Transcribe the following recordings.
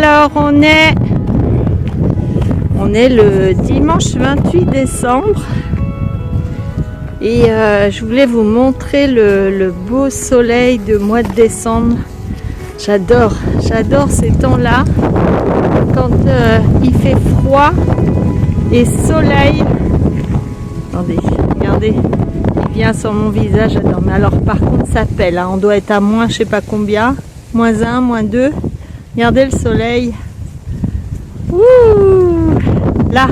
Alors on est le dimanche 28 décembre et je voulais vous montrer le beau soleil de mois de décembre. J'adore ces temps-là quand il fait froid et soleil. Attendez, regardez, il vient sur mon visage, j'adore. Mais alors par contre ça pèle, hein. On doit être à moins je sais pas combien, moins 1, moins 2. Regardez le soleil. Ouh, là.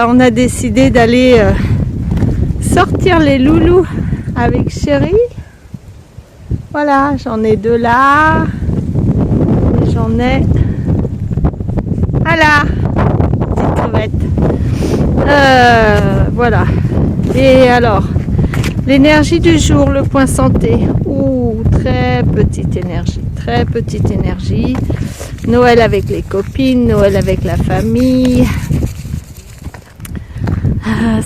On a décidé d'aller sortir les loulous avec Chéri. Voilà, j'en ai 2 là. Et j'en ai. Voilà, petite crevette. Voilà. Et alors, l'énergie du jour, le point santé. Ouh, très petite énergie. Noël avec les copines, Noël avec la famille.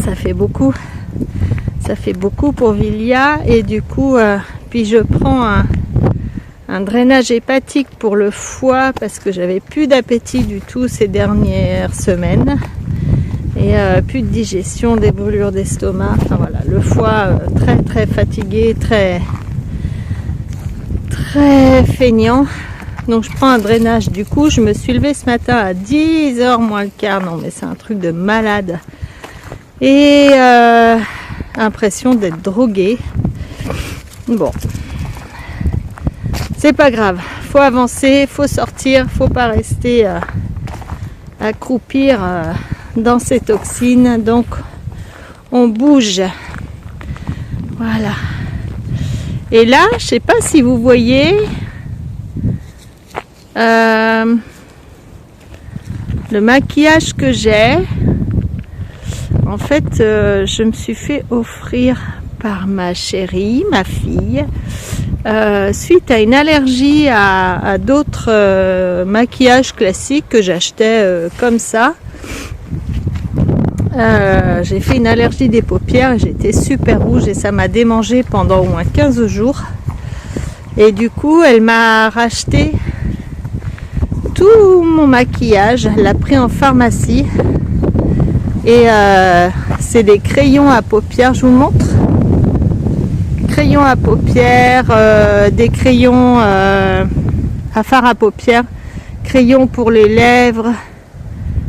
Ça fait beaucoup. Ça fait beaucoup pour Vilia. Et du coup, puis je prends un drainage hépatique pour le foie parce que j'avais plus d'appétit du tout ces dernières semaines. Et plus de digestion, des brûlures d'estomac. Enfin voilà, le foie très fatigué, très feignant. Donc je prends un drainage. Du coup, je me suis levée ce matin à 10h moins le quart. Non mais c'est un truc de malade. Et impression d'être droguée. Bon, c'est pas grave. Faut avancer, faut sortir, faut pas rester accroupir dans ces toxines. Donc on bouge. Voilà. Et là, je sais pas si vous voyez le maquillage que j'ai. En fait, je me suis fait offrir par ma chérie, ma fille, suite à une allergie à d'autres maquillages classiques que j'achetais comme ça. J'ai fait une allergie des paupières, j'étais super rouge et ça m'a démangé pendant au moins 15 jours. Et du coup, elle m'a racheté tout mon maquillage, elle l'a pris en pharmacie. Et c'est des crayons à paupières, je vous montre. Crayons à paupières, des crayons à fard à paupières, crayons pour les lèvres,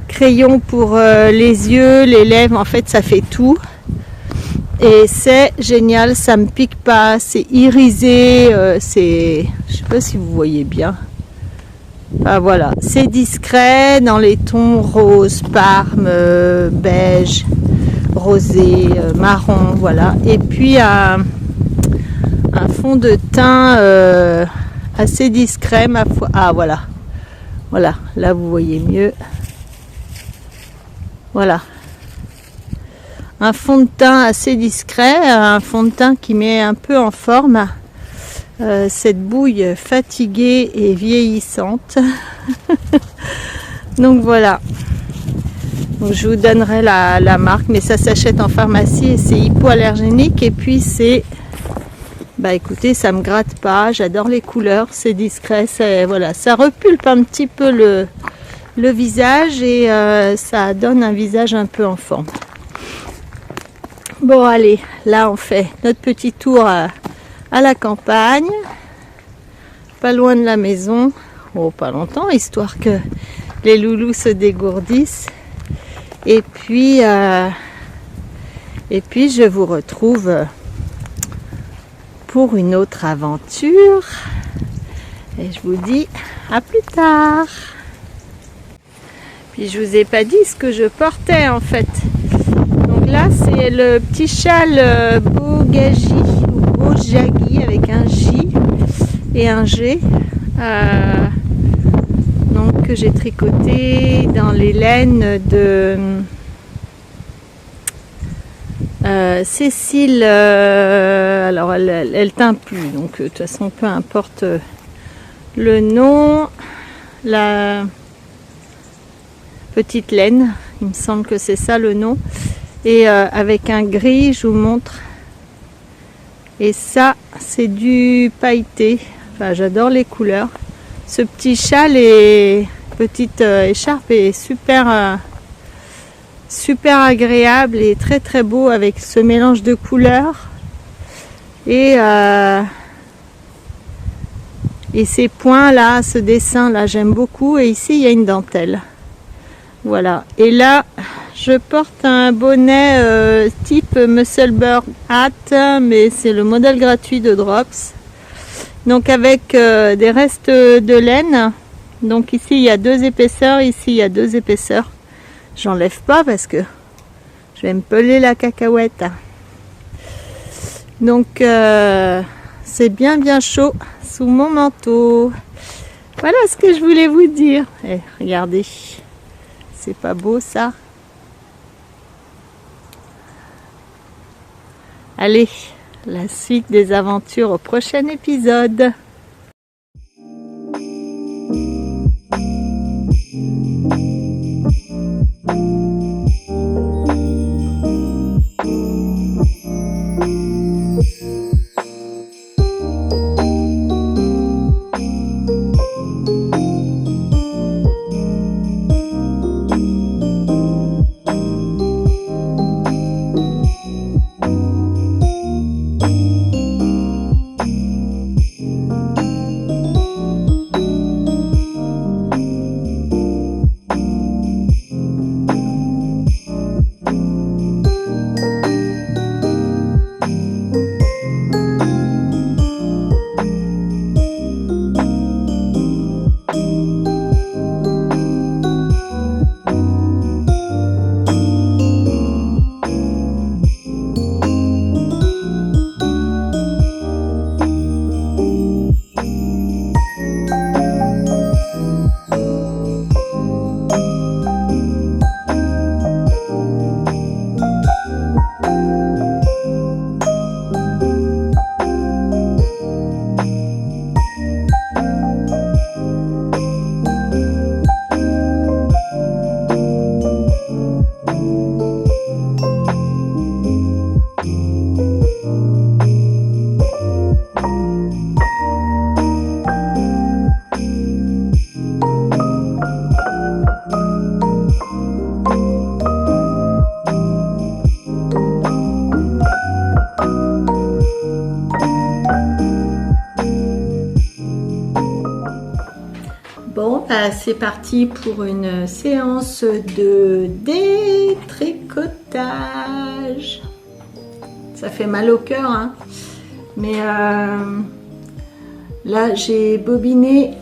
crayons pour les yeux, les lèvres, en fait ça fait tout. Et c'est génial, ça me pique pas, c'est irisé, c'est, je sais pas si vous voyez bien. Ah, voilà, c'est discret dans les tons rose, parme, beige, rosé, marron, voilà. Et puis un fond de teint assez discret, ma foi. Ah voilà, voilà, là vous voyez mieux. Voilà, un fond de teint assez discret, un fond de teint qui met un peu en forme. Cette bouille fatiguée et vieillissante. Donc voilà. Donc je vous donnerai la marque, mais ça s'achète en pharmacie et c'est hypoallergénique. Et puis c'est, bah écoutez, ça me gratte pas. J'adore les couleurs, c'est discret, voilà, ça repulpe un petit peu le visage et ça donne un visage un peu en forme. Bon allez, là on fait notre petit tour à la campagne, pas loin de la maison, oh pas longtemps, histoire que les loulous se dégourdissent. Et puis je vous retrouve pour une autre aventure. Et je vous dis à plus tard. Puis je vous ai pas dit ce que je portais en fait. Donc là c'est le petit châle Bogagi avec un J et un G, donc que j'ai tricoté dans les laines de Cécile. Alors elle teint plus, donc de toute façon peu importe le nom, la petite laine, il me semble que c'est ça le nom, et avec un gris, je vous montre. Et ça, c'est du pailleté. Enfin, j'adore les couleurs. Ce petit châle et petite écharpe est super, super agréable et très très beau avec ce mélange de couleurs. Et ces points là, ce dessin là, j'aime beaucoup. Et ici, il y a une dentelle. Voilà. Et là, je porte un bonnet type Musselburgh hat, mais c'est le modèle gratuit de Drops. Donc avec des restes de laine. Donc ici, il y a 2 épaisseurs, ici, il y a 2 épaisseurs. J'enlève pas parce que je vais me peler la cacahuète. Donc c'est bien chaud sous mon manteau. Voilà ce que je voulais vous dire. Eh, regardez. C'est pas beau ça? Allez, la suite des aventures au prochain épisode. Bon, bah, c'est parti pour une séance de détricotage. Ça fait mal au cœur, hein. Mais là, j'ai bobiné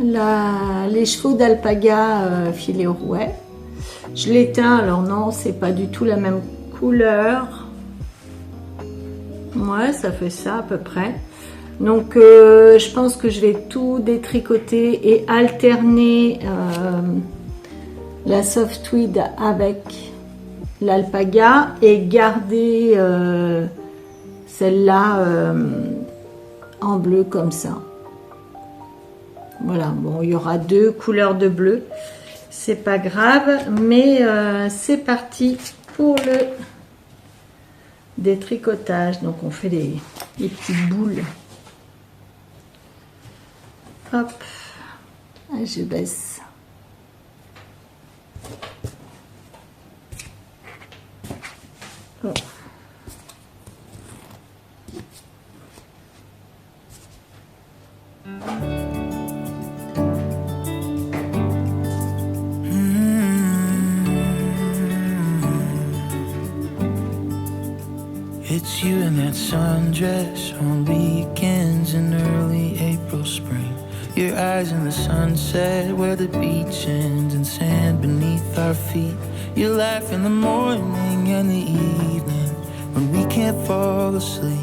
les chevaux d'alpaga filés au rouet. Je l'éteins, alors non, c'est pas du tout la même couleur. Ouais, ça fait ça à peu près. Donc je pense que je vais tout détricoter et alterner la soft tweed avec l'alpaga et garder celle-là en bleu comme ça. Voilà, bon, il y aura 2 couleurs de bleu, c'est pas grave, mais c'est parti pour le détricotage. Donc on fait les petites boules. Hop, je baisse. Oh. It's you in that sundress on weekends in early April, spring. Your eyes in the sunset where the beach ends and sand beneath our feet. Your laugh in the morning and the evening when we can't fall asleep.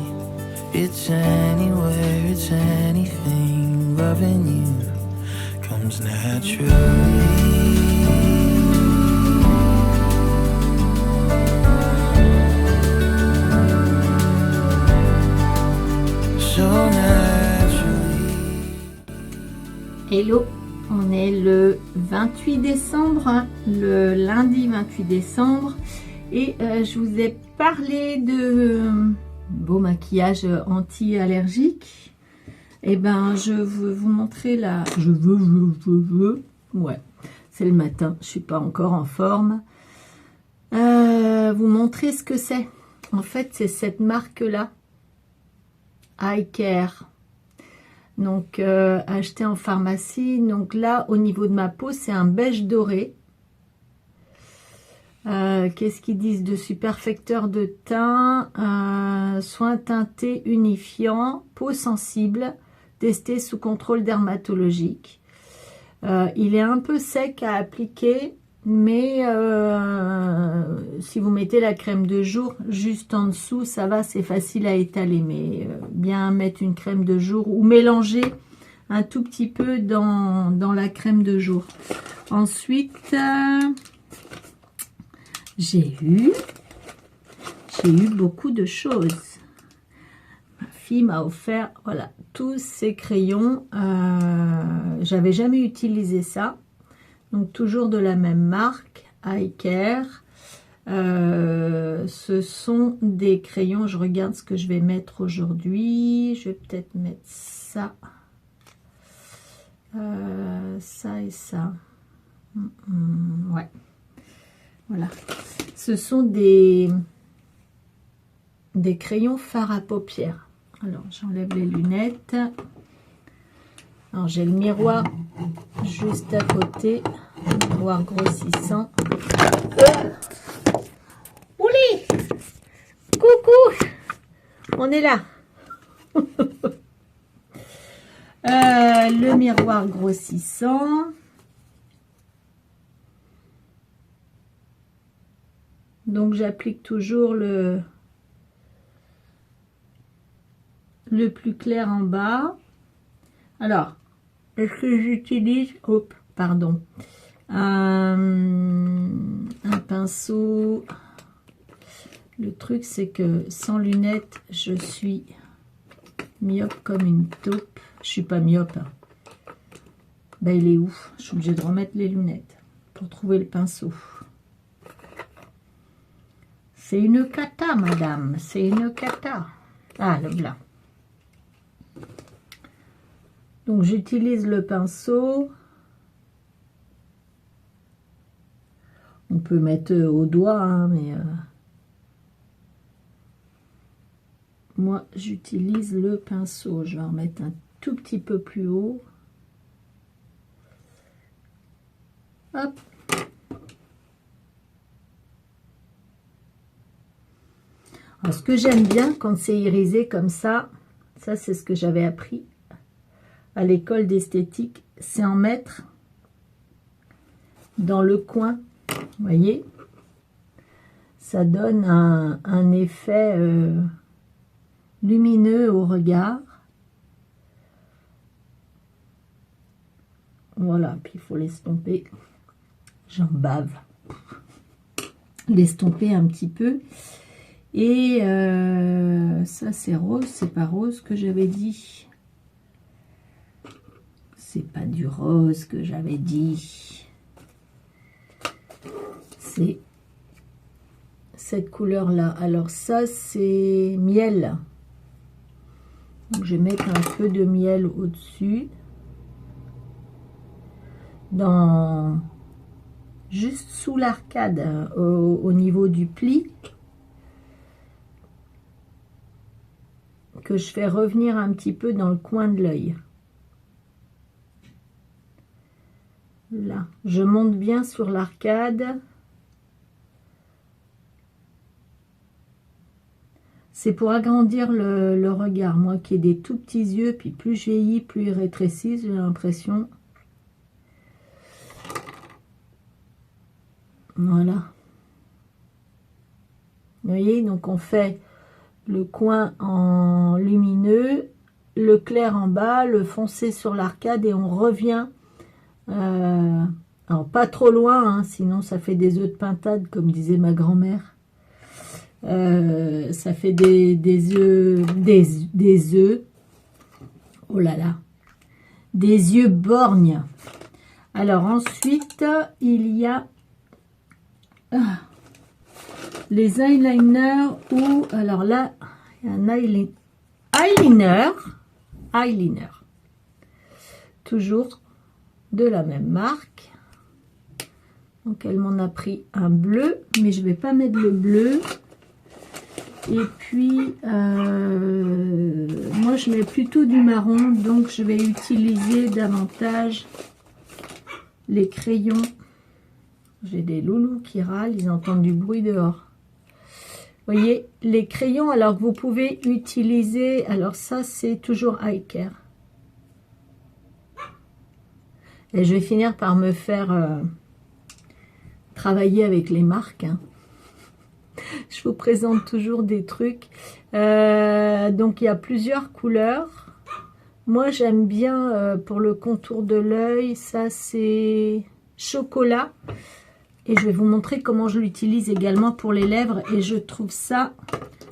It's anywhere, it's anything. Loving you comes naturally. Hello, on est le 28 décembre, le lundi 28 décembre, et je vous ai parlé beau maquillage anti-allergique. Et ben, je veux vous montrer la... Ouais, c'est le matin, je suis pas encore en forme. Vous montrer ce que c'est. En fait, c'est cette marque-là. Eye Care. Donc, acheté en pharmacie. Donc là, au niveau de ma peau, c'est un beige doré. Qu'est-ce qu'ils disent dessus? Perfecteur de teint, soin teinté unifiant, peau sensible, testé sous contrôle dermatologique. Il est un peu sec à appliquer, mais si vous mettez la crème de jour juste en dessous, ça va, c'est facile à étaler. Mais bien mettre une crème de jour ou mélanger un tout petit peu dans la crème de jour. Ensuite... j'ai eu beaucoup de choses. Ma fille m'a offert, voilà, tous ces crayons. J'avais jamais utilisé ça. Donc, toujours de la même marque, Eye Care. Ce sont des crayons. Je regarde ce que je vais mettre aujourd'hui. Je vais peut-être mettre ça. Ça et ça. Ouais. Voilà, ce sont des crayons fards à paupières. Alors, j'enlève les lunettes. Alors, j'ai le miroir juste à côté, miroir grossissant. Ouli! Coucou! On est là. Le miroir grossissant. Donc, j'applique toujours le plus clair en bas. Alors, est-ce que j'utilise... Hop, pardon. Un pinceau. Le truc, c'est que sans lunettes, je suis myope comme une taupe. Je suis pas myope. Ben, il est où? Je suis obligée de remettre les lunettes pour trouver le pinceau. C'est une cata, madame. C'est une cata. Ah, le blanc. Donc, j'utilise le pinceau. On peut mettre au doigt, hein, mais... moi, j'utilise le pinceau. Je vais en mettre un tout petit peu plus haut. Hop. Alors, ce que j'aime bien quand c'est irisé comme ça c'est ce que j'avais appris à l'école d'esthétique, c'est en mettre dans le coin, vous voyez, ça donne un effet lumineux au regard. Voilà, puis il faut l'estomper, j'en bave, l'estomper un petit peu. Et ça, c'est rose, c'est pas rose que j'avais dit. C'est pas du rose que j'avais dit. C'est cette couleur-là. Alors ça, c'est miel. Donc, je vais mettre un peu de miel au-dessus. Juste sous l'arcade, au niveau du pli. Que je fais revenir un petit peu dans le coin de l'œil. Là, je monte bien sur l'arcade. C'est pour agrandir le regard. Moi qui ai des tout petits yeux, puis plus je vieillis, plus ils rétrécissent, j'ai l'impression. Voilà. Vous voyez, donc on fait le coin en lumineux, le clair en bas, le foncé sur l'arcade et on revient, alors pas trop loin, hein, sinon ça fait des œufs de pintade comme disait ma grand-mère. Ça fait des œufs, oh là là, des yeux borgnes. Alors ensuite il y a les eyeliners ou, alors là, un eyeliner. Toujours de la même marque. Donc elle m'en a pris un bleu, mais je vais pas mettre le bleu. Et puis moi je mets plutôt du marron, donc je vais utiliser davantage les crayons. J'ai des loulous qui râlent, ils entendent du bruit dehors. Vous voyez, les crayons, alors que vous pouvez utiliser, alors ça c'est toujours Eye Care. Et je vais finir par me faire travailler avec les marques. Hein. Je vous présente toujours des trucs. Donc il y a plusieurs couleurs. Moi j'aime bien pour le contour de l'œil, ça c'est chocolat. Et je vais vous montrer comment je l'utilise également pour les lèvres. Et je trouve ça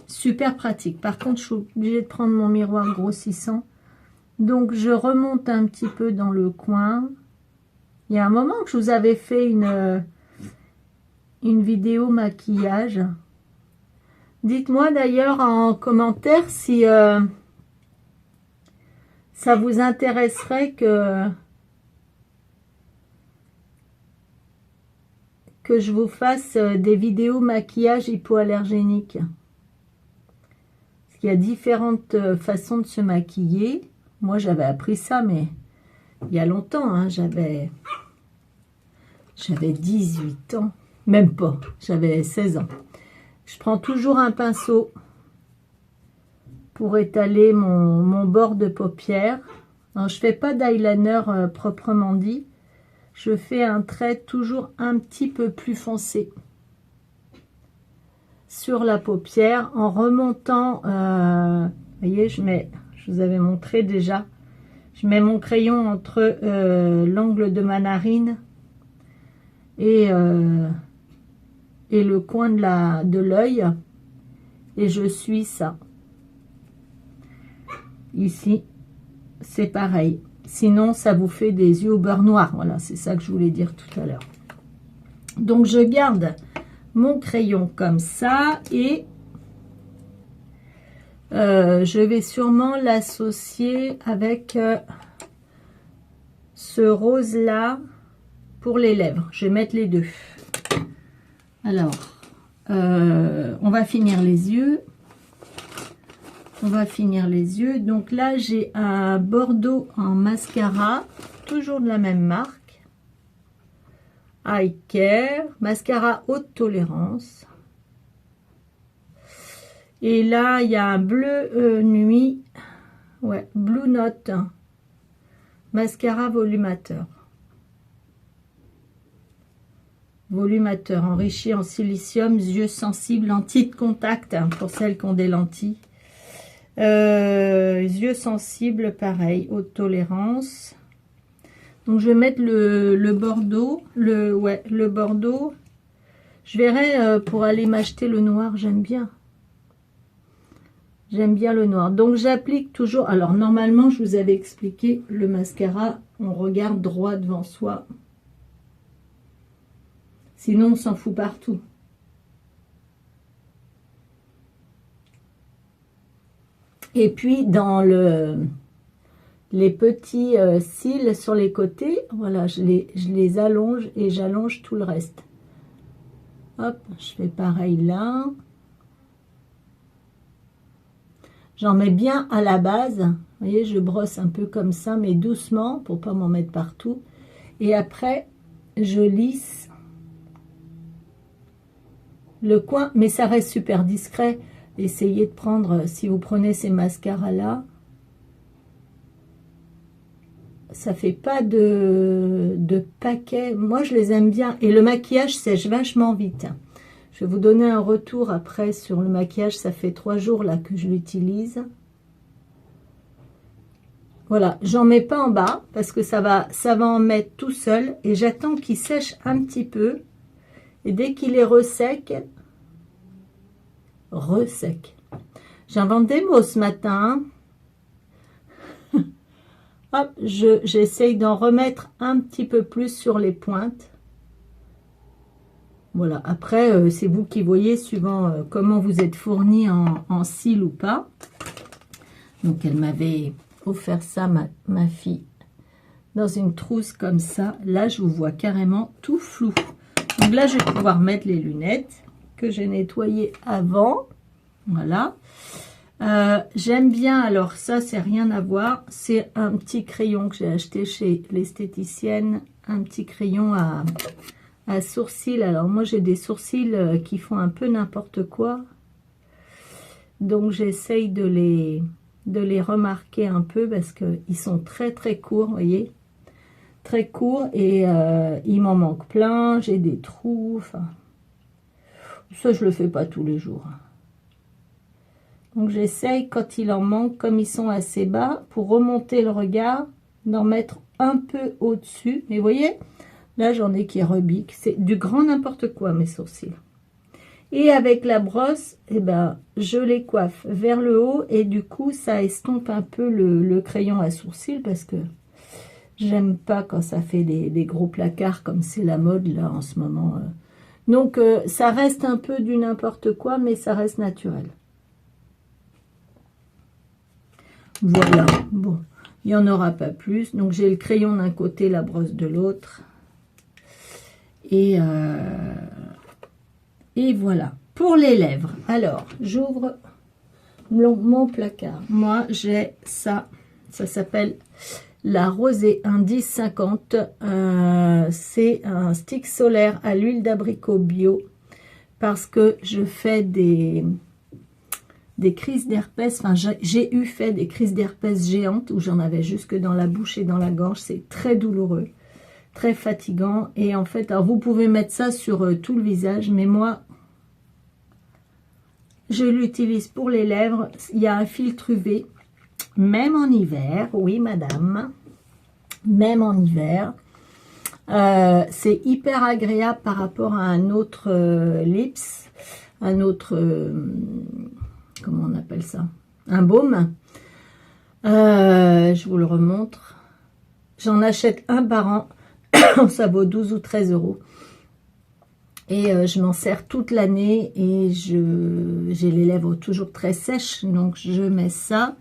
super pratique. Par contre, je suis obligée de prendre mon miroir grossissant. Donc, je remonte un petit peu dans le coin. Il y a un moment que je vous avais fait une vidéo maquillage. Dites-moi d'ailleurs en commentaire si ça vous intéresserait que je vous fasse des vidéos maquillage hypoallergénique. Parce qu'il y a différentes façons de se maquiller. Moi, j'avais appris ça, mais il y a longtemps. Hein, j'avais 18 ans. Même pas. J'avais 16 ans. Je prends toujours un pinceau pour étaler mon bord de paupière. Alors, je ne fais pas d'eyeliner proprement dit. Je fais un trait toujours un petit peu plus foncé sur la paupière en remontant. Vous voyez, je vous avais montré déjà. Je mets mon crayon entre l'angle de ma narine et le coin de l'œil. Et je suis ça. Ici, c'est pareil. Sinon, ça vous fait des yeux au beurre noir. Voilà, c'est ça que je voulais dire tout à l'heure. Donc, je garde mon crayon comme ça. Et je vais sûrement l'associer avec ce rose-là pour les lèvres. Je vais mettre les deux. Alors, on va finir les yeux. Donc là, j'ai un Bordeaux en mascara, toujours de la même marque. Eye Care, mascara haute tolérance. Et là, il y a un bleu nuit, ouais, Blue Note, mascara volumateur. Volumateur, enrichi en silicium, yeux sensibles, lentilles de contact, hein, pour celles qui ont des lentilles. Yeux sensibles, pareil, haute tolérance. Donc je vais mettre le Bordeaux, le Bordeaux. Je verrai pour aller m'acheter le noir, j'aime bien le noir. Donc j'applique toujours, alors normalement je vous avais expliqué le mascara, on regarde droit devant soi, sinon on s'en fout partout. Et puis dans les petits cils sur les côtés, voilà, je les allonge et j'allonge tout le reste. Hop, je fais pareil là. J'en mets bien à la base. Vous voyez, je brosse un peu comme ça, mais doucement pour pas m'en mettre partout. Et après, je lisse le coin, mais ça reste super discret. Essayez de prendre, si vous prenez ces mascaras là, ça fait pas de paquet. Moi je les aime bien et le maquillage sèche vachement vite. Je vais vous donner un retour après sur le maquillage. Ça fait 3 jours là que je l'utilise. Voilà, j'en mets pas en bas parce que ça va en mettre tout seul et j'attends qu'il sèche un petit peu et dès qu'il est ressec. J'invente des mots ce matin. Hop, j'essaye d'en remettre un petit peu plus sur les pointes. Voilà, après, c'est vous qui voyez, suivant comment vous êtes fourni en cils ou pas. Donc, elle m'avait offert ça, ma fille, dans une trousse comme ça. Là, je vous vois carrément tout flou. Donc là, je vais pouvoir mettre les lunettes que j'ai nettoyées avant. Voilà. J'aime bien, alors ça, c'est rien à voir. C'est un petit crayon que j'ai acheté chez l'esthéticienne. Un petit crayon à sourcils. Alors moi j'ai des sourcils qui font un peu n'importe quoi, donc j'essaye de les remarquer un peu parce que ils sont très très courts, vous voyez, très courts, et il m'en manque plein, j'ai des trous, enfin ça je le fais pas tous les jours, donc j'essaye quand il en manque, comme ils sont assez bas, pour remonter le regard, d'en mettre un peu au dessus, mais vous voyez. Là, j'en ai qui rebiquent. C'est du grand n'importe quoi, mes sourcils. Et avec la brosse, eh ben, je les coiffe vers le haut. Et du coup, ça estompe un peu le crayon à sourcils. Parce que j'aime pas quand ça fait des gros placards comme c'est la mode là en ce moment. Donc, ça reste un peu du n'importe quoi, mais ça reste naturel. Voilà. Bon, il n'y en aura pas plus. Donc, j'ai le crayon d'un côté, la brosse de l'autre. Et voilà. Pour les lèvres, alors, j'ouvre mon placard. Moi, j'ai ça. Ça s'appelle la Rosée, un 1050. C'est un stick solaire à l'huile d'abricot bio. Parce que je fais des crises d'herpès. Enfin, j'ai fait des crises d'herpès géantes où j'en avais jusque dans la bouche et dans la gorge. C'est très douloureux. Très fatigant, et en fait, alors vous pouvez mettre ça sur tout le visage, mais moi, je l'utilise pour les lèvres. Il y a un filtre UV, même en hiver, oui madame, même en hiver. C'est hyper agréable par rapport à un autre lips, un autre, comment on appelle ça, un baume. Je vous le remontre. J'en achète un par an. Ça vaut 12 ou 13 euros. Et je m'en sers toute l'année. Et j'ai les lèvres toujours très sèches. Donc je mets ça.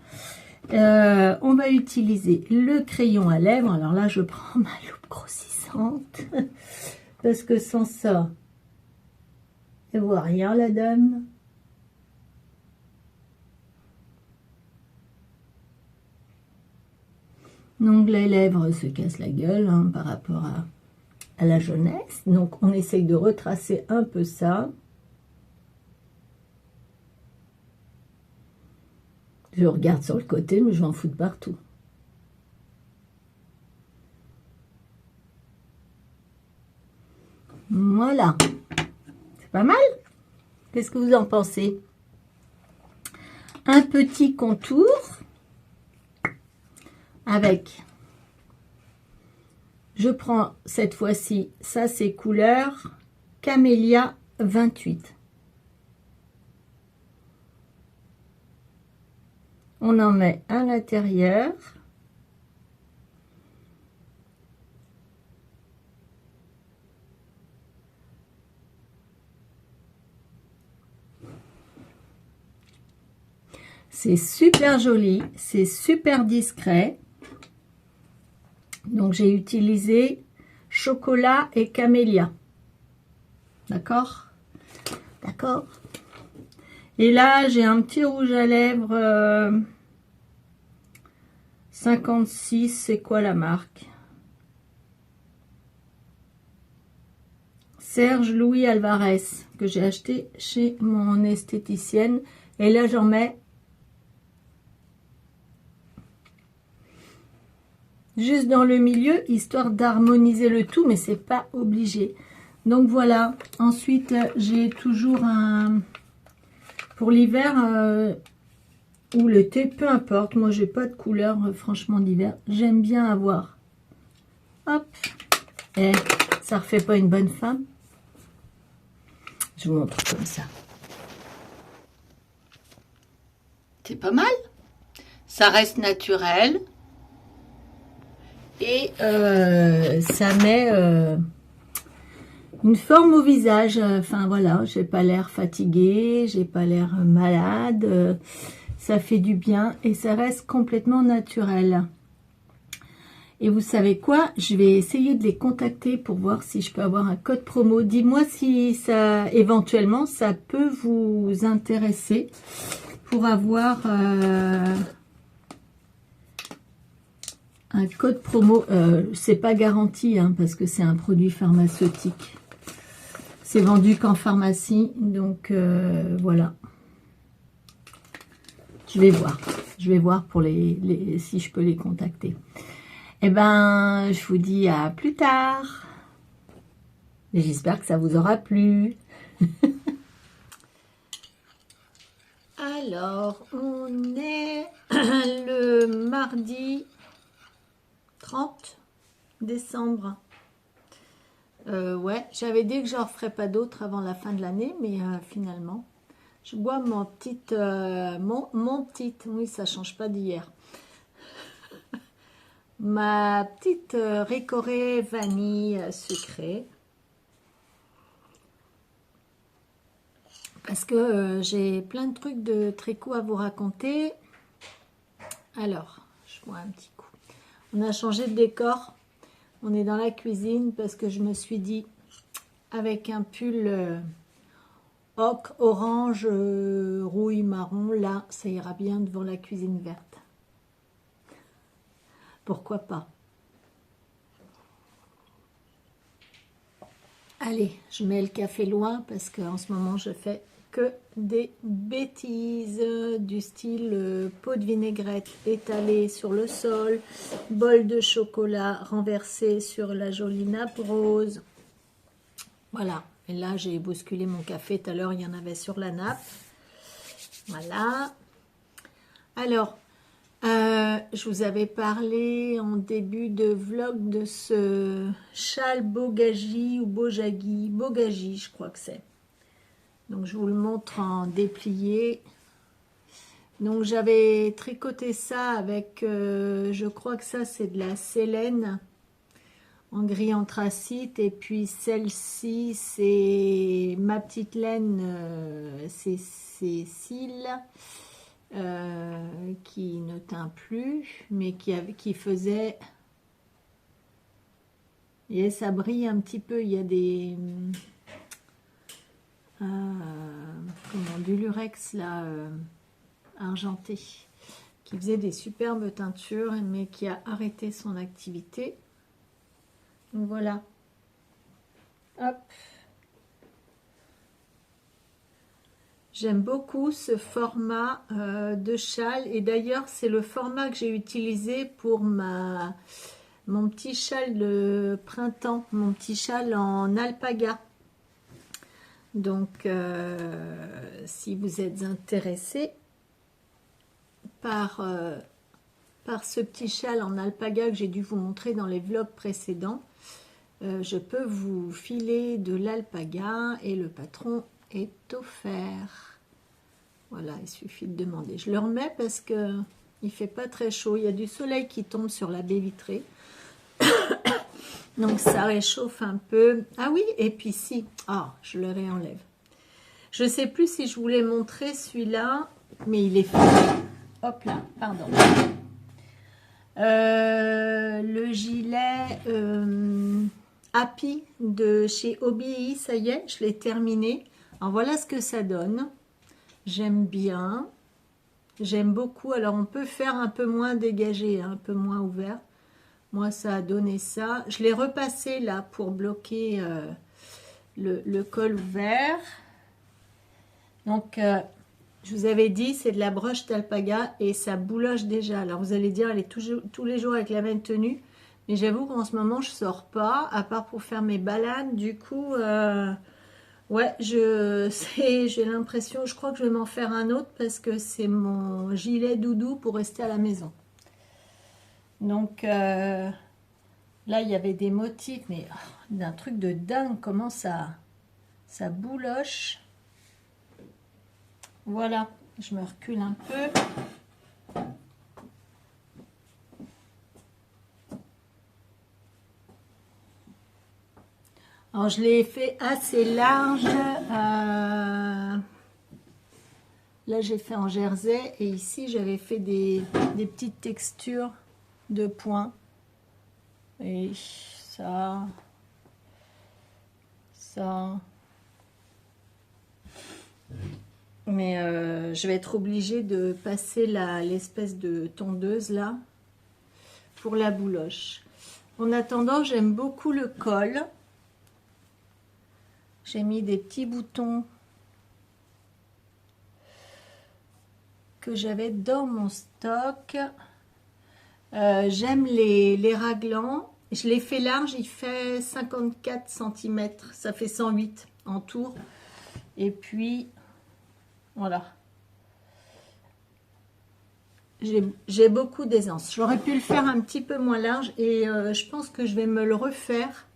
On va utiliser le crayon à lèvres. Alors là, je prends ma loupe grossissante. Parce que sans ça, elle ne voit rien, la dame. Donc les lèvres se cassent la gueule hein, par rapport à la jeunesse. Donc on essaye de retracer un peu ça. Je regarde sur le côté, mais je m'en fous de partout. Voilà. C'est pas mal? Qu'est-ce que vous en pensez? Un petit contour. Avec, je prends cette fois-ci, ça c'est couleur Camélia 28. On en met à l'intérieur. C'est super joli, c'est super discret. Donc, j'ai utilisé chocolat et camélia. D'accord? D'accord? Et là, j'ai un petit rouge à lèvres 56. C'est quoi la marque? Serge Louis Alvarez, que j'ai acheté chez mon esthéticienne. Et là, j'en mets juste dans le milieu, histoire d'harmoniser le tout, mais c'est pas obligé. Donc voilà. Ensuite, j'ai toujours un... Pour l'hiver ou l'été, peu importe. Moi, j'ai pas de couleur, franchement, d'hiver. J'aime bien avoir. Hop. Et ça refait pas une bonne femme. Je vous montre comme ça. C'est pas mal. Ça reste naturel. Et ça met une forme au visage. Enfin voilà, j'ai pas l'air fatiguée, j'ai pas l'air malade. Ça fait du bien et ça reste complètement naturel. Et vous savez quoi? Je vais essayer de les contacter pour voir si je peux avoir un code promo. Dis-moi si ça, éventuellement, ça peut vous intéresser pour avoir un code promo. C'est pas garanti hein, parce que c'est un produit pharmaceutique. C'est vendu qu'en pharmacie, donc voilà. Je vais voir. Je vais voir pour si je peux les contacter. Eh ben, je vous dis à plus tard. J'espère que ça vous aura plu. Alors, on est le mardi 30 décembre. Ouais, j'avais dit que j'en ferais pas d'autres avant la fin de l'année, mais finalement, je bois mon petite, oui, ça change pas d'hier. Ma petite Ricoré vanille sucrée. Parce que j'ai plein de trucs de tricot à vous raconter. Alors, je bois un petit coup. On a changé de décor. On est dans la cuisine parce que je me suis dit, avec un pull ocre, orange, rouille, marron, là, ça ira bien devant la cuisine verte. Pourquoi pas? Allez, je mets le café loin parce qu'en ce moment, je fais que des bêtises du style pot de vinaigrette étalée sur le sol, bol de chocolat renversé sur la jolie nappe rose. Voilà, et là, j'ai bousculé mon café. Tout à l'heure, il y en avait sur la nappe. Voilà. Alors, je vous avais parlé en début de vlog de ce châle Bogaji ou Bogaji, je crois que c'est. Donc je vous le montre en déplié. Donc j'avais tricoté ça avec, je crois que ça c'est de la sélène en gris anthracite. Et puis celle-ci c'est ma petite laine, c'est Cécile. Qui ne teint plus, mais qui faisait... Et ça brille un petit peu, il y a des... du lurex là, argenté, qui faisait des superbes teintures, mais qui a arrêté son activité. Donc voilà. Hop. J'aime beaucoup ce format de châle et d'ailleurs c'est le format que j'ai utilisé pour mon petit châle de printemps, mon petit châle en alpaga. Donc si vous êtes intéressé par ce petit châle en alpaga que j'ai dû vous montrer dans les vlogs précédents, je peux vous filer de l'alpaga et le patron est offert. Voilà, il suffit de demander. Je le remets parce que il fait pas très chaud. Il y a du soleil qui tombe sur la baie vitrée. Donc ça réchauffe un peu. Ah oui, et puis si. Ah, je le réenlève. Je sais plus si je voulais montrer celui-là, mais il est fait. Hop là, pardon. Le gilet Happy de chez Obi, ça y est, je l'ai terminé. Alors voilà ce que ça donne. J'aime bien. J'aime beaucoup. Alors on peut faire un peu moins dégagé, un peu moins ouvert. Moi ça a donné ça. Je l'ai repassé là pour bloquer le col ouvert. Donc je vous avais dit c'est de la broche d'alpaga et ça bouloche déjà. Alors vous allez dire elle est tous les jours avec la même tenue. Mais j'avoue qu'en ce moment je sors pas à part pour faire mes balades. Du coup ouais, j'ai l'impression, je crois que je vais m'en faire un autre parce que c'est mon gilet doudou pour rester à la maison. Donc là, il y avait des motifs, mais d'un truc de dingue, comment ça bouloche. Voilà, je me recule un peu. Alors je l'ai fait assez large. Là j'ai fait en jersey et ici j'avais fait des petites textures de points. Et ça. Mais je vais être obligée de passer l'espèce de tondeuse là pour la bouloche. En attendant, j'aime beaucoup le col. J'ai mis des petits boutons que j'avais dans mon stock. J'aime les raglans. Je l'ai fait large, il fait 54 cm. Ça fait 108 en tour. Et puis, voilà. J'ai beaucoup d'aisance. J'aurais pu le faire un petit peu moins large et je pense que je vais me le refaire.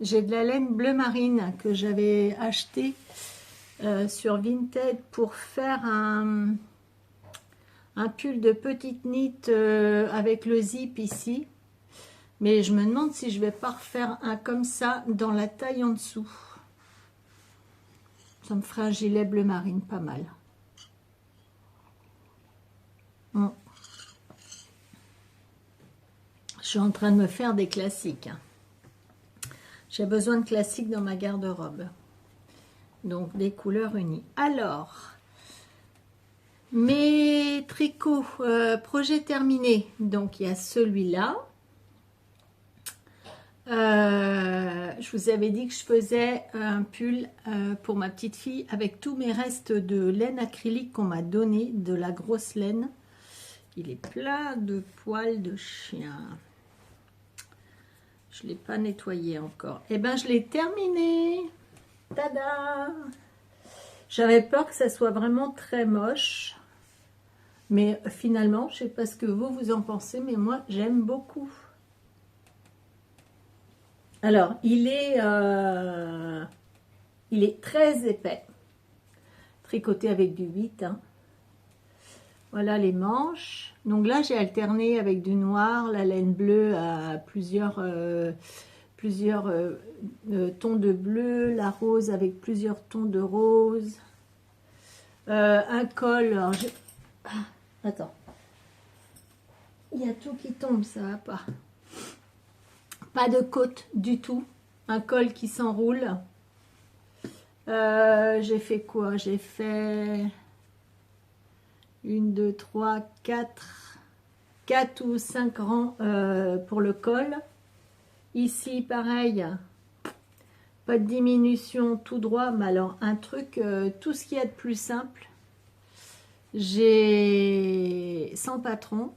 J'ai de la laine bleu marine que j'avais acheté sur Vinted pour faire un pull de petite knit avec le zip ici. Mais je me demande si je vais pas refaire un comme ça dans la taille en dessous. Ça me ferait un gilet bleu marine pas mal. Bon. Je suis en train de me faire des classiques. J'ai besoin de classiques dans ma garde-robe. Donc des couleurs unies. Alors, mes tricots, projet terminé. Donc il y a celui-là. Je vous avais dit que je faisais un pull pour ma petite fille avec tous mes restes de laine acrylique qu'on m'a donné, de la grosse laine. Il est plein de poils de chien. Je ne l'ai pas nettoyé encore. Et ben je l'ai terminé. Tada! J'avais peur que ça soit vraiment très moche. Mais finalement, je ne sais pas ce que vous en pensez, mais moi j'aime beaucoup. Alors, il est très épais, tricoté avec du 8. Hein. Voilà les manches. Donc là, j'ai alterné avec du noir, la laine bleue à plusieurs tons de bleu, la rose avec plusieurs tons de rose. Un col. Alors attends. Il y a tout qui tombe, ça va pas. Pas de côte du tout. Un col qui s'enroule. J'ai fait quoi? J'ai fait 1, 2, 3, 4 ou 5 rangs pour le col. Ici, pareil. Pas de diminution, tout droit. Mais alors, un truc, tout ce qu'il y a de plus simple. J'ai sans patron.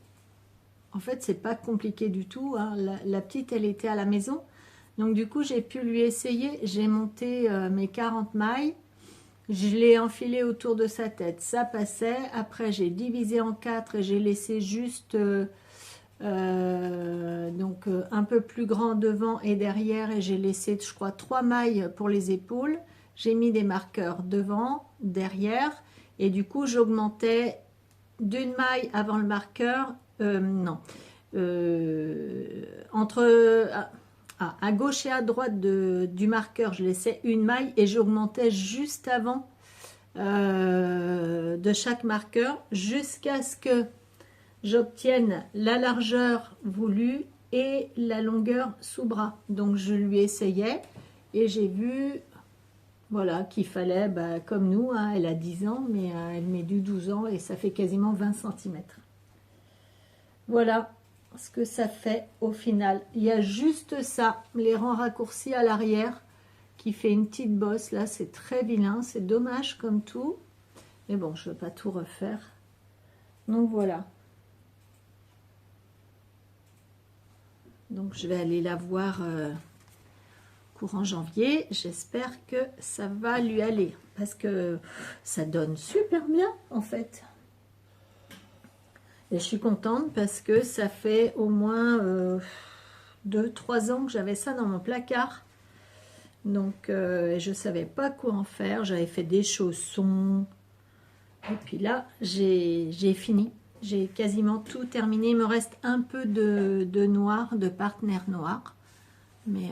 En fait, c'est pas compliqué du tout. Hein. La petite, elle était à la maison. Donc, du coup, j'ai pu lui essayer. J'ai monté mes 40 mailles. Je l'ai enfilé autour de sa tête. Ça passait. Après, j'ai divisé en 4 et j'ai laissé juste un peu plus grand devant et derrière. Et j'ai laissé, je crois, 3 mailles pour les épaules. J'ai mis des marqueurs devant, derrière. Et du coup, j'augmentais d'une maille avant le marqueur. À gauche et à droite du marqueur, je laissais une maille et j'augmentais juste avant de chaque marqueur jusqu'à ce que j'obtienne la largeur voulue et la longueur sous bras. Donc je lui essayais et j'ai vu voilà, qu'il fallait, comme nous, hein, elle a 10 ans, mais elle met du 12 ans et ça fait quasiment 20 cm. Voilà ce que ça fait au final. Il y a juste ça, les rangs raccourcis à l'arrière, qui fait une petite bosse. Là, c'est très vilain. C'est dommage comme tout. Mais bon, je ne veux pas tout refaire. Donc voilà. Donc je vais aller la voir courant janvier. J'espère que ça va lui aller. Parce que ça donne super bien, en fait. Et je suis contente parce que ça fait au moins 2-3 ans que j'avais ça dans mon placard. Donc, je ne savais pas quoi en faire. J'avais fait des chaussons. Et puis là, j'ai fini. J'ai quasiment tout terminé. Il me reste un peu de noir, de partenaire noir. Mais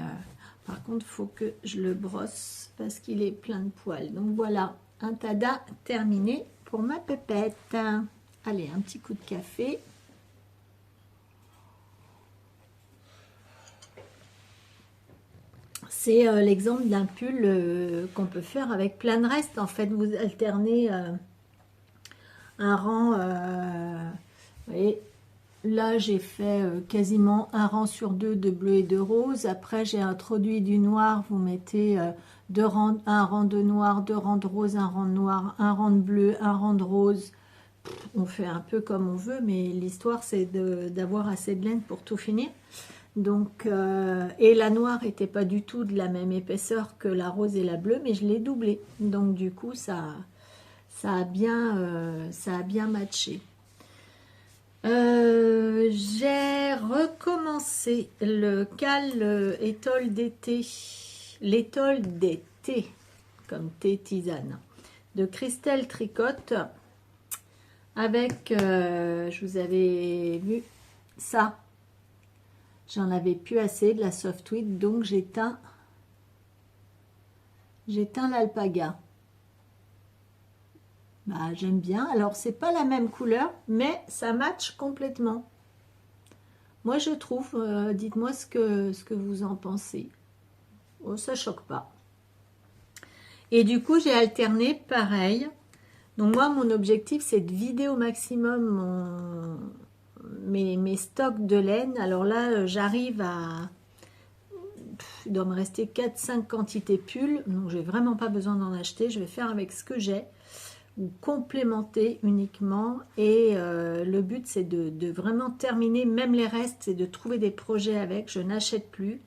par contre, il faut que je le brosse parce qu'il est plein de poils. Donc voilà, un tada terminé pour ma pépette. Allez, un petit coup de café. C'est l'exemple d'un pull qu'on peut faire avec plein de restes. En fait, vous alternez un rang. Vous voyez, là, j'ai fait quasiment un rang sur deux de bleu et de rose. Après, j'ai introduit du noir. Vous mettez un rang de noir, deux rangs de rose, un rang de noir, un rang de bleu, un rang de rose. On fait un peu comme on veut, mais l'histoire, c'est d'avoir assez de laine pour tout finir. Donc, et la noire n'était pas du tout de la même épaisseur que la rose et la bleue, mais je l'ai doublée. Donc, du coup, ça a bien matché. J'ai recommencé le cal étole d'été, l'étole d'été, comme thé tisane, de Christelle Tricotte, avec, je vous avais vu ça. J'en avais plus assez de la softweed, donc j'éteins l'alpaga. Bah, j'aime bien. Alors, c'est pas la même couleur, mais ça match complètement. Moi, je trouve, dites-moi ce que vous en pensez. Oh, ça choque pas. Et du coup, j'ai alterné pareil. Donc, moi, mon objectif, c'est de vider au maximum mes stocks de laine. Alors là, j'arrive à... Il doit me rester 4-5 quantités pulls. Donc, j'ai vraiment pas besoin d'en acheter. Je vais faire avec ce que j'ai. Ou complémenter uniquement. Et le but, c'est de vraiment terminer. Même les restes, c'est de trouver des projets avec. Je n'achète plus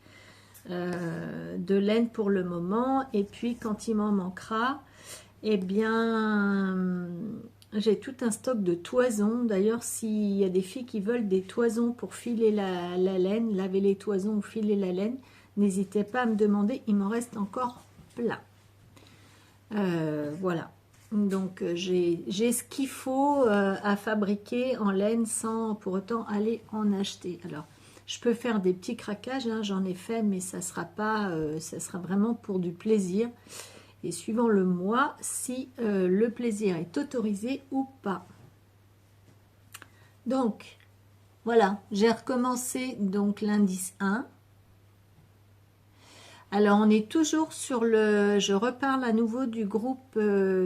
de laine pour le moment. Et puis, quand il m'en manquera, eh bien... j'ai tout un stock de toisons. D'ailleurs, s'il y a des filles qui veulent des toisons pour filer la laine, laver les toisons ou filer la laine, n'hésitez pas à me demander. Il m'en reste encore plein. Voilà. Donc, j'ai ce qu'il faut à fabriquer en laine sans pour autant aller en acheter. Alors, je peux faire des petits craquages. Hein, j'en ai fait, mais ça sera pas, ça sera vraiment pour du plaisir. Et suivant le mois, si le plaisir est autorisé ou pas. Donc, voilà, j'ai recommencé donc l'indice 1. Alors, on est toujours sur le... Je reparle à nouveau du groupe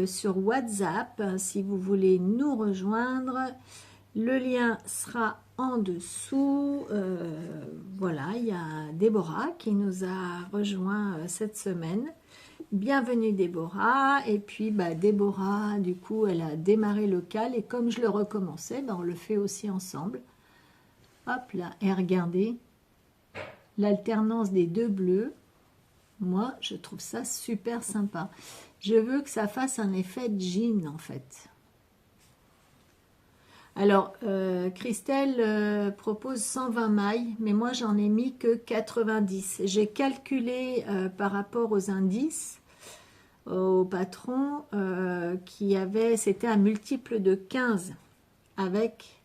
sur WhatsApp. Si vous voulez nous rejoindre, le lien sera en dessous. Voilà, il y a Déborah qui nous a rejoint cette semaine. Bienvenue Déborah. Et puis Déborah, du coup, elle a démarré le cal. Et comme je le recommençais, on le fait aussi ensemble. Hop là, et regardez l'alternance des deux bleus. Moi, je trouve ça super sympa. Je veux que ça fasse un effet jean, en fait. Alors, Christelle propose 120 mailles, mais moi, j'en ai mis que 90. J'ai calculé par rapport aux indices, au patron, qui avait... C'était un multiple de 15, avec...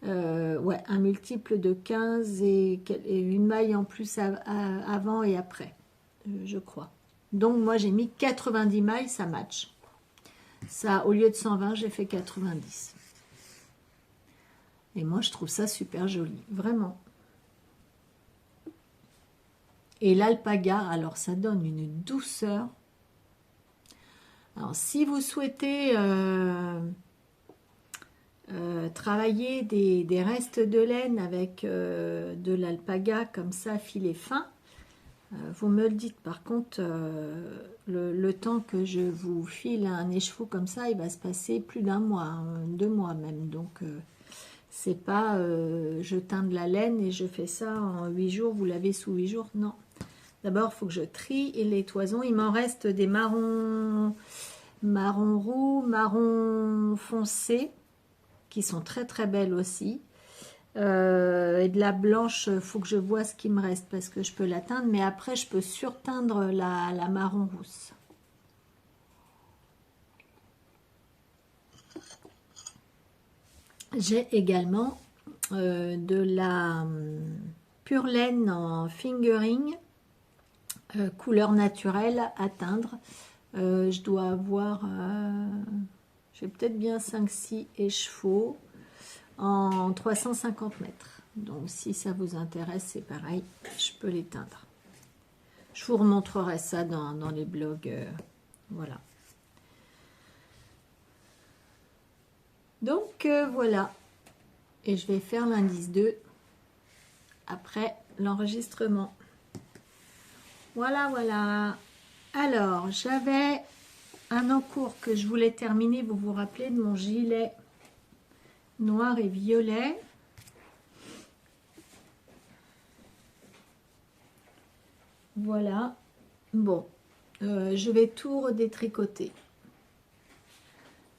ouais, un multiple de 15 et une maille en plus avant et après. Je crois. Donc moi j'ai mis 90 mailles, ça match. Ça, au lieu de 120, j'ai fait 90. Et moi je trouve ça super joli, vraiment. Et l'alpaga, alors ça donne une douceur. Alors si vous souhaitez travailler des restes de laine avec de l'alpaga comme ça, filet fin, vous me le dites. Par contre, le temps que je vous file un écheveau comme ça, il va se passer plus d'un mois, 2 mois même. Donc, c'est pas je teins de la laine et je fais ça en 8 jours, vous l'avez sous 8 jours. Non. D'abord, il faut que je trie les toisons. Il m'en reste des marron roux, marron foncé, qui sont très très belles aussi. Et de la blanche, il faut que je vois ce qui me reste parce que je peux la teindre, mais après je peux surteindre la marron rousse. J'ai également de la pure laine en fingering, couleur naturelle à teindre. Je dois avoir, j'ai peut-être bien 5-6 écheveaux en 350 mètres. Donc si ça vous intéresse, c'est pareil, je peux les teindre. Je vous remontrerai ça dans les blogs. Voilà. Donc voilà. Et je vais faire l'indice 2 après l'enregistrement. Voilà, voilà. Alors, j'avais un encours que je voulais terminer. Vous vous rappelez de mon gilet noir et violet. Voilà. Bon, je vais tout redétricoter.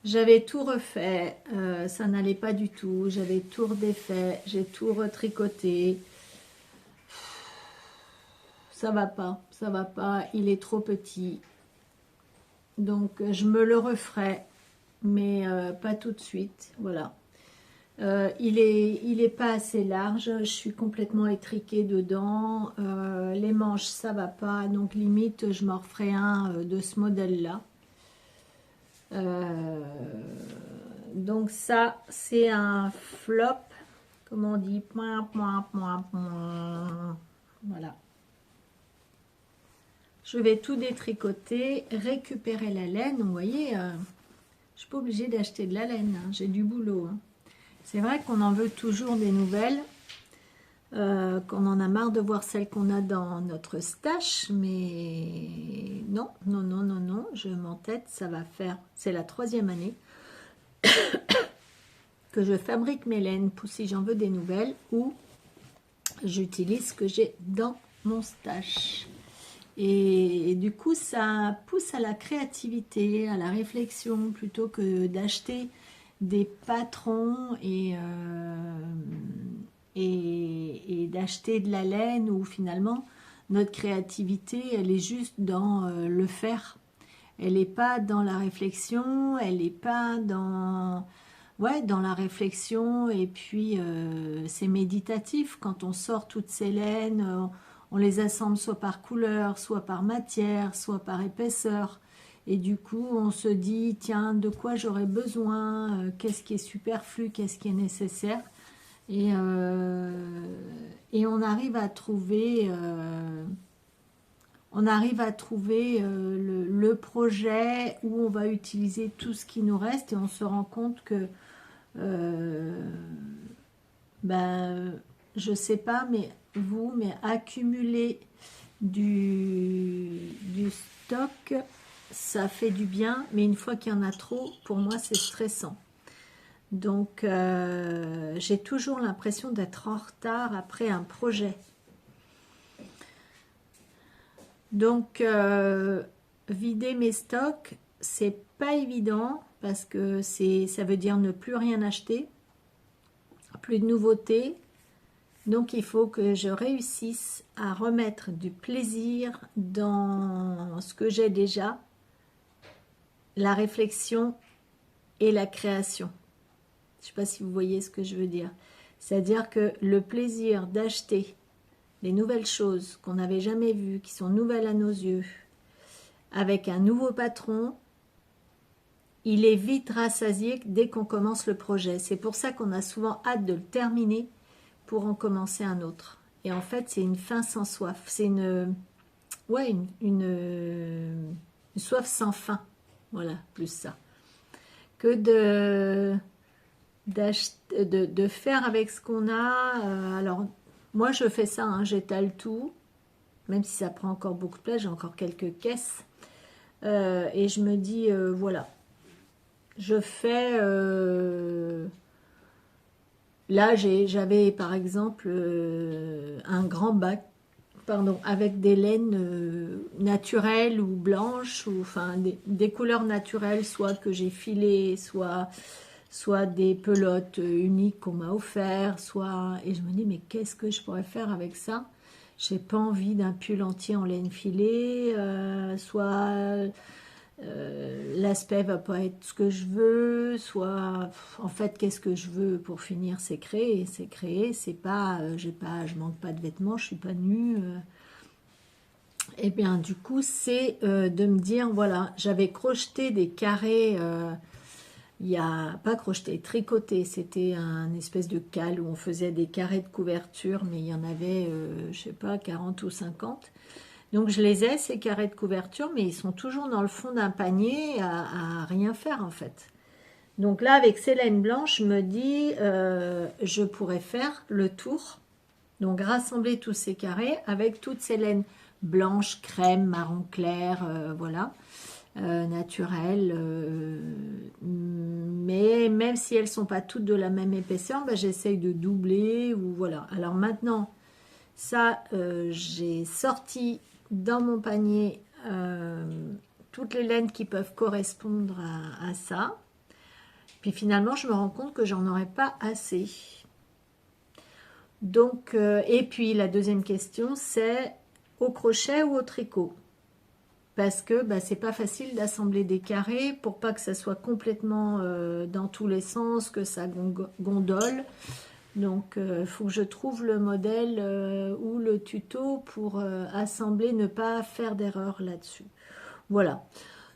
J'avais tout refait, ça n'allait pas du tout. J'avais tout redéfait, j'ai tout retricoté. Ça va pas, il est trop petit. Donc je me le referai, mais pas tout de suite. Voilà. Il est pas assez large, je suis complètement étriquée dedans. Les manches, ça va pas, donc limite je m'en referai un de ce modèle-là. Donc ça, c'est un flop, comme on dit, voilà. Je vais tout détricoter, récupérer la laine. Vous voyez, je suis pas obligée d'acheter de la laine, hein, j'ai du boulot. Hein. C'est vrai qu'on en veut toujours des nouvelles, qu'on en a marre de voir celles qu'on a dans notre stash, mais non, non, non, non, non, je m'entête, ça va faire, c'est la 3e année que je fabrique mes laines pour si j'en veux des nouvelles ou j'utilise ce que j'ai dans mon stash. Et du coup, ça pousse à la créativité, à la réflexion, plutôt que d'acheter des patrons et d'acheter de la laine où finalement notre créativité, elle est juste dans le faire. Elle n'est pas dans la réflexion, elle n'est pas dans... Ouais, dans la réflexion, et puis c'est méditatif quand on sort toutes ces laines, on les assemble soit par couleur, soit par matière, soit par épaisseur. Et du coup, on se dit, tiens, de quoi j'aurais besoin, qu'est-ce qui est superflu, qu'est-ce qui est nécessaire. Et on arrive à trouver, le projet où on va utiliser tout ce qui nous reste et on se rend compte que, je sais pas, mais accumuler du stock, ça fait du bien, mais une fois qu'il y en a trop, pour moi, c'est stressant. Donc, j'ai toujours l'impression d'être en retard après un projet. Donc, vider mes stocks, c'est pas évident parce que ça veut dire ne plus rien acheter, plus de nouveautés. Donc, il faut que je réussisse à remettre du plaisir dans ce que j'ai déjà, la réflexion et la création. Je ne sais pas si vous voyez ce que je veux dire. C'est-à-dire que le plaisir d'acheter des nouvelles choses qu'on n'avait jamais vues, qui sont nouvelles à nos yeux, avec un nouveau patron, il est vite rassasié dès qu'on commence le projet. C'est pour ça qu'on a souvent hâte de le terminer pour en commencer un autre. Et en fait, c'est une faim sans soif. C'est une soif sans fin. Voilà, plus ça. Que de faire avec ce qu'on a. Alors, moi, je fais ça, hein, j'étale tout. Même si ça prend encore beaucoup de place, j'ai encore quelques caisses. Et je me dis, voilà. Je fais... Là, j'avais par exemple un grand bac, avec des laines naturelles ou blanches, ou enfin des couleurs naturelles, soit que j'ai filées, soit des pelotes uniques qu'on m'a offert, et je me dis, mais qu'est-ce que je pourrais faire avec ça? J'ai pas envie d'un pull entier en laine filée, soit l'aspect va pas être ce que je veux, soit en fait qu'est-ce que je veux pour finir, c'est créer, c'est pas, je manque pas de vêtements, je suis pas nue. Et bien du coup c'est de me dire voilà, j'avais crocheté des carrés, il y a pas crocheté, tricoté, c'était un espèce de cale où on faisait des carrés de couverture, mais il y en avait je sais pas 40 ou 50. Donc je les ai, ces carrés de couverture, mais ils sont toujours dans le fond d'un panier à rien faire en fait. Donc là, avec ces laines blanches, je me dis, je pourrais faire le tour. Donc rassembler tous ces carrés avec toutes ces laines blanches, crème, marron clair, voilà, naturelles. Mais même si elles ne sont pas toutes de la même épaisseur, bah, j'essaye de doubler ou voilà. Alors maintenant, ça, j'ai sorti dans mon panier toutes les laines qui peuvent correspondre à ça. Puis finalement, je me rends compte que j'en aurais pas assez. Donc, et puis la deuxième question, c'est au crochet ou au tricot? Parce que bah, c'est pas facile d'assembler des carrés pour pas que ça soit complètement dans tous les sens, que ça gondole. Donc, il faut que je trouve le modèle ou le tuto pour assembler, ne pas faire d'erreur là-dessus. Voilà.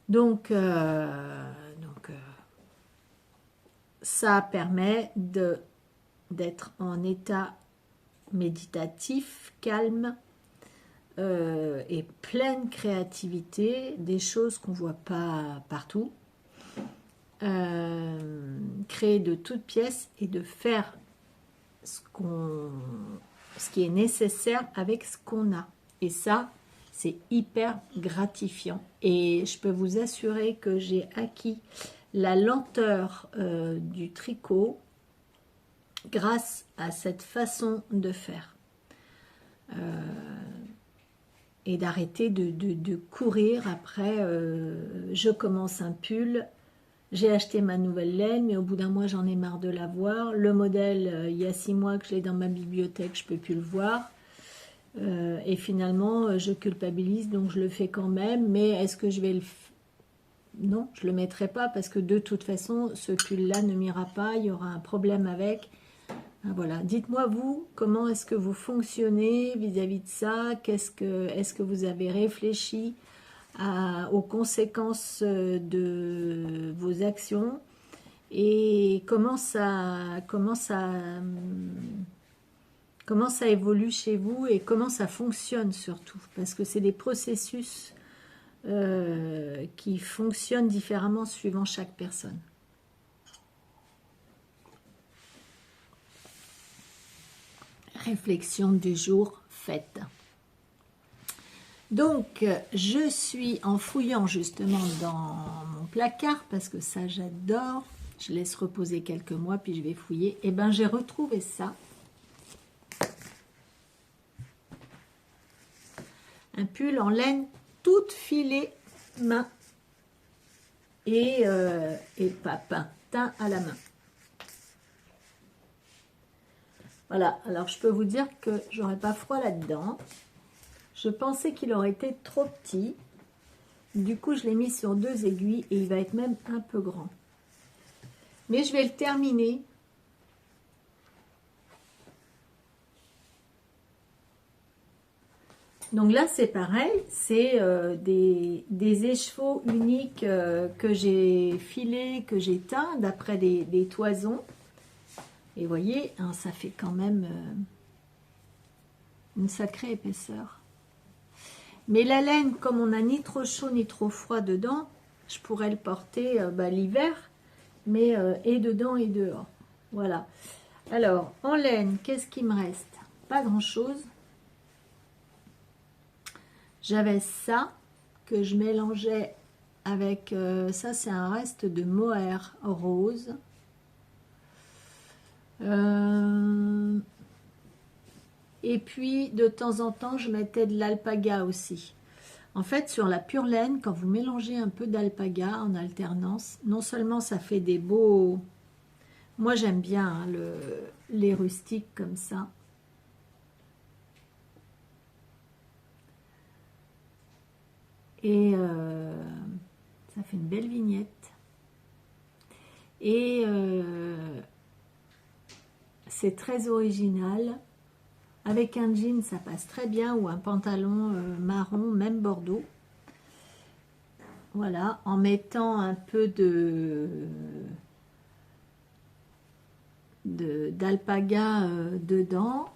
Donc, ça permet d'être en état méditatif, calme et pleine créativité, des choses qu'on ne voit pas partout. Créer de toutes pièces et de faire ce qui est nécessaire avec ce qu'on a. Et ça, c'est hyper gratifiant. Et je peux vous assurer que j'ai acquis la lenteur du tricot grâce à cette façon de faire. Et d'arrêter de courir après, je commence un pull, j'ai acheté ma nouvelle laine, mais au bout d'un mois, j'en ai marre de la voir. Le modèle, il y a 6 mois que je l'ai dans ma bibliothèque, je ne peux plus le voir. Et finalement, je culpabilise, donc je le fais quand même. Mais est-ce que je vais le... Non, je ne le mettrai pas parce que de toute façon, ce pull-là ne m'ira pas. Il y aura un problème avec. Voilà. Dites-moi, vous, comment est-ce que vous fonctionnez vis-à-vis de ça? Est-ce que vous avez réfléchi aux conséquences de vos actions et comment ça évolue chez vous et comment ça fonctionne surtout, parce que c'est des processus qui fonctionnent différemment suivant chaque personne. Réflexion du jour faite. Donc, je suis en fouillant justement dans mon placard, parce que ça, j'adore. Je laisse reposer quelques mois, puis je vais fouiller. Et bien, j'ai retrouvé ça. Un pull en laine toute filée main et papin, teint à la main. Voilà, alors je peux vous dire que j'aurais pas froid là-dedans. Je pensais qu'il aurait été trop petit. Du coup, je l'ai mis sur 2 aiguilles et il va être même un peu grand. Mais je vais le terminer. Donc là, c'est pareil. C'est des écheveaux uniques que j'ai filés, que j'ai teints d'après des toisons. Et vous voyez, hein, ça fait quand même une sacrée épaisseur. Mais la laine, comme on n'a ni trop chaud ni trop froid dedans, je pourrais le porter l'hiver, mais et dedans et dehors. Voilà. Alors, en laine, qu'est-ce qui me reste? Pas grand-chose. J'avais ça que je mélangeais avec... ça, c'est un reste de mohair rose. Et puis, de temps en temps, je mettais de l'alpaga aussi. En fait, sur la pure laine, quand vous mélangez un peu d'alpaga en alternance, non seulement ça fait des beaux... Moi, j'aime bien hein, les rustiques comme ça. Et Ça fait une belle vignette. Et c'est très original. Avec un jean, ça passe très bien, ou un pantalon marron, même bordeaux. Voilà, en mettant un peu d'alpaga dedans.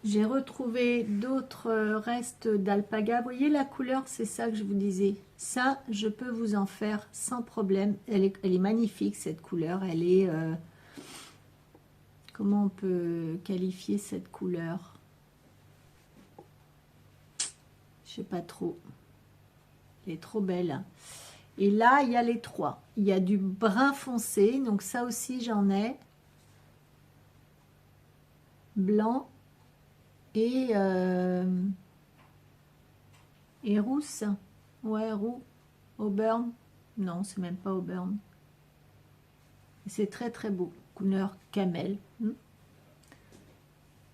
J'ai retrouvé d'autres restes d'alpaga. Vous voyez la couleur, c'est ça que je vous disais. Ça, je peux vous en faire sans problème. Elle est magnifique, cette couleur. Elle est... comment on peut qualifier cette couleur? Je sais pas trop. Elle est trop belle. Et là, il y a les trois. Il y a du brun foncé. Donc ça aussi, j'en ai. Blanc. Et rousse. Ouais, roux. Auburn. Non, c'est même pas auburn. C'est très très beau. Couleur camel.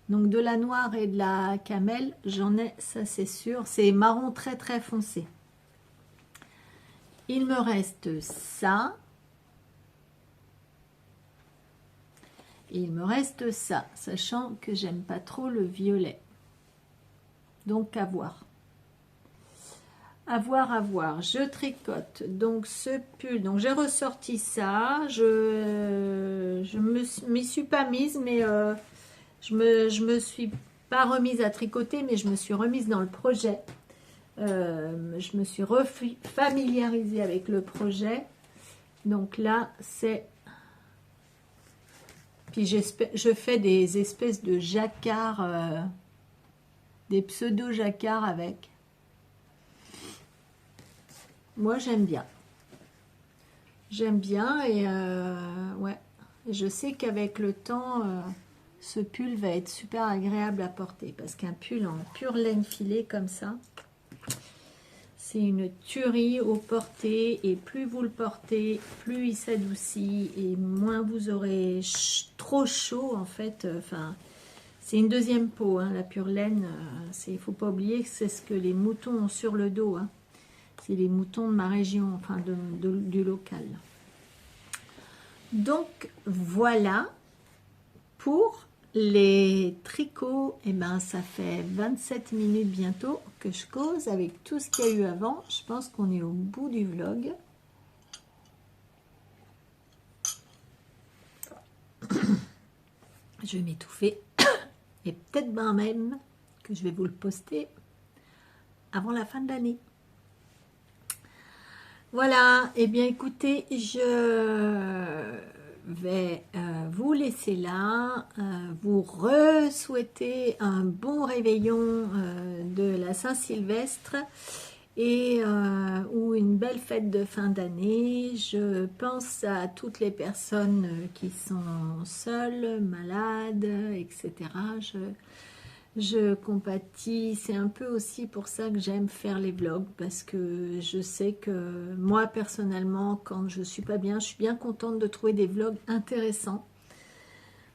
Donc de la noire et de la camel, j'en ai, ça c'est sûr. C'est marron très très foncé. Il me reste ça. Et il me reste ça, sachant que j'aime pas trop le violet. Donc à voir. À voir, à voir. Je tricote donc ce pull. Donc j'ai ressorti ça. Je m'y suis pas mise, mais je me suis pas remise à tricoter, mais je me suis remise dans le projet. Je me suis familiarisée avec le projet. Donc là, c'est... Puis je fais des espèces de jacquards, des pseudo-jacquards avec. Moi, j'aime bien. J'aime bien et ouais. Je sais qu'avec le temps, ce pull va être super agréable à porter. Parce qu'un pull en pure laine filée comme ça, c'est une tuerie au porté. Et plus vous le portez, plus il s'adoucit. Et moins vous aurez trop chaud en fait. Enfin, c'est une deuxième peau, hein, la pure laine. Il ne faut pas oublier que c'est ce que les moutons ont sur le dos. Hein. C'est les moutons de ma région, enfin du local. Donc voilà pour les tricots. Et ben ça fait 27 minutes bientôt que je cause avec tout ce qu'il y a eu avant. Je pense qu'on est au bout du vlog. Je vais m'étouffer et peut-être ben même que je vais vous le poster avant la fin de l'année. Voilà, et bien écoutez, je vais vous laisser là, vous souhaiter un bon réveillon de la Saint-Sylvestre et ou une belle fête de fin d'année. Je pense à toutes les personnes qui sont seules, malades, etc. Je compatis, c'est un peu aussi pour ça que j'aime faire les vlogs, parce que je sais que moi personnellement, quand je suis pas bien, je suis bien contente de trouver des vlogs intéressants.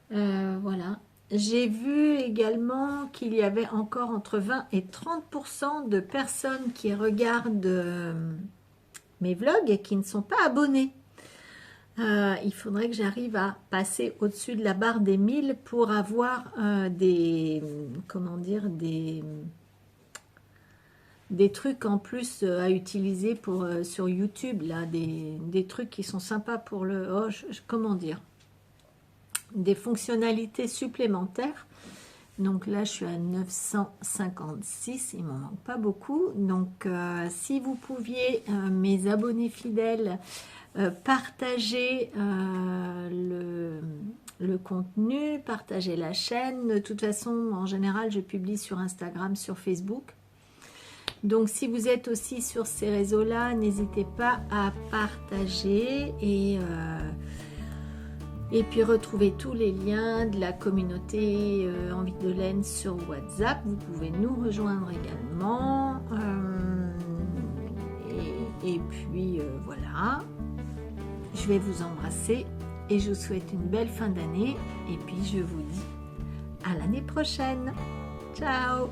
Voilà. J'ai vu également qu'il y avait encore entre 20 et 30% de personnes qui regardent mes vlogs et qui ne sont pas abonnées. Il faudrait que j'arrive à passer au-dessus de la barre des 1000 pour avoir des trucs en plus à utiliser pour sur YouTube, là, des trucs qui sont sympas pour le... comment dire, des fonctionnalités supplémentaires. Donc là, je suis à 956, il m'en manque pas beaucoup. Donc, si vous pouviez, mes abonnés fidèles, partager le contenu, partager la chaîne. De toute façon, en général, je publie sur Instagram, sur Facebook. Donc, si vous êtes aussi sur ces réseaux-là, n'hésitez pas à partager et puis retrouver tous les liens de la communauté Envie de laine sur WhatsApp. Vous pouvez nous rejoindre également. Et puis voilà. Je vais vous embrasser et je vous souhaite une belle fin d'année. Et puis je vous dis à l'année prochaine. Ciao!